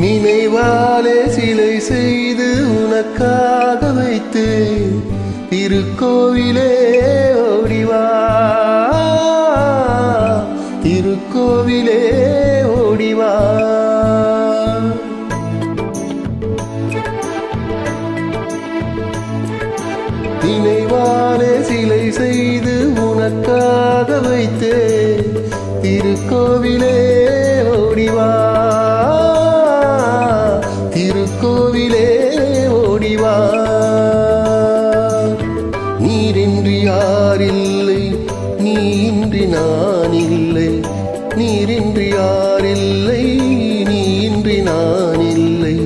நினைவாலே சிலை செய்து உனக்காக வைத்தேன் திருக்கோவிலே ஓடிவா திருக்கோவிலே ஓடிவா நினைவாலே சிலை செய்து உனக்காக வைத்தேன் திருக்கோவிலே ஓடிவா திருக்கோவிலே ஓடிவா நீரின்றி யாரில்லை நீ இன்றி நான் இல்லை நீரின்றி யாரில்லை நீ இன்றி நான் இல்லை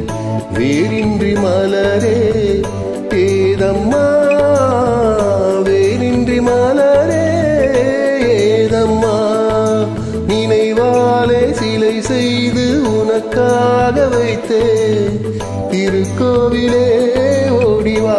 வேரின்றி மலரே ஏதம்மா வேரின்றி மலரே ஏதம்மா நினைவாலே சிலை செய்து உனக்காக வைத்தேன் திருக்கோவிலே ஓடிவா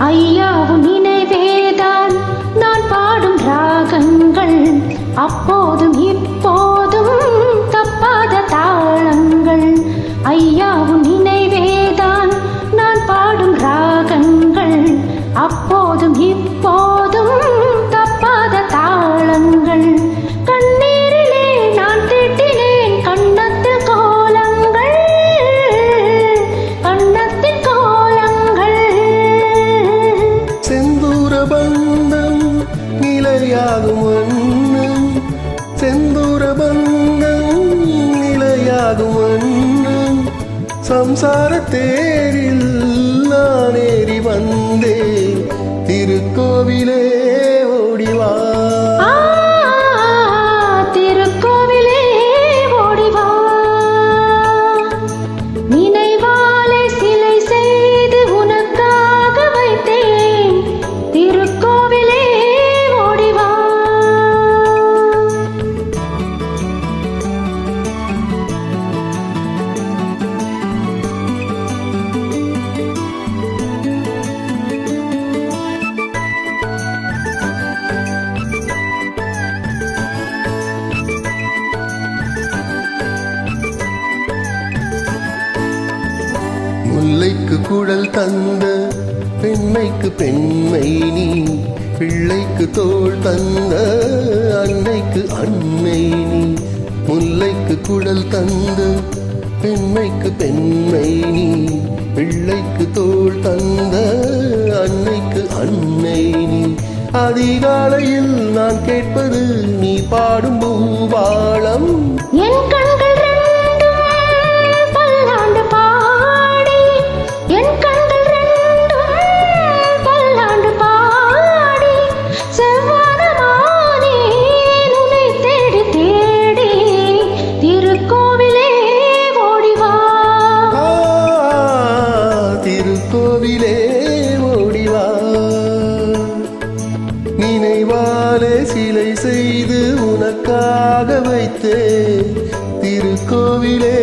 ஐயாவும் நினைவேதான் நான் பாடும் ராகங்கள் அப்போதும் இப்போதும் தப்பாத தாளங்கள் ஐயாவும் நினைவேதான் நான் பாடும் ராகங்கள் அப்போதும் இப்போதும் தப்பாத தாளங்கள் கண்ணீரிலே நான் திட்டினேன் கண்ணத்தில் கோலங்கள் கண்ணத்தில் கோலங்கள் செந்தூர பந்தம் நிலையாகும் வண்ணம் செந்தூர பந்தம் நிலையாகும் வண்ணம் சம்சார தேரில் நான் ஏறி வந்தேன் திருக்கோவிலே ஓடிவா திருக்கோவிலே ஓடிவா நினைவாலே சிலை செய்து உனக்காக வைத்தேன் திருக்கோவிலே ஓடிவா முல்லைக்கு குழல் தந்த பெண்மைக்கு பெண்மை நீ பிள்ளைக்கு தோள் தந்த அன்னைக்கு அன்னை நீ முல்லைக்கு குழல் தந்த பெண்மைக்கு பெண்மை நீ பிள்ளைக்கு தோள் தந்த அன்னைக்கு அன்னை நீ அதிகாலையில் நான் கேட்பது நீ பாடும் பூபாளம் என் கண்கள் ரெண்டும் பல்லாண்டு பாடி என் கண்கள் ரெண்டும் பல்லாண்டு பாடி செவ்வானமானே உன்னை தேடி தேடி திருக்கோவிலே ஓடிவா திருக்கோவிலே ஓடிவா நினைவாலே சிலை செய்து உனக்காக வைத்தேன் திருக்கோவிலே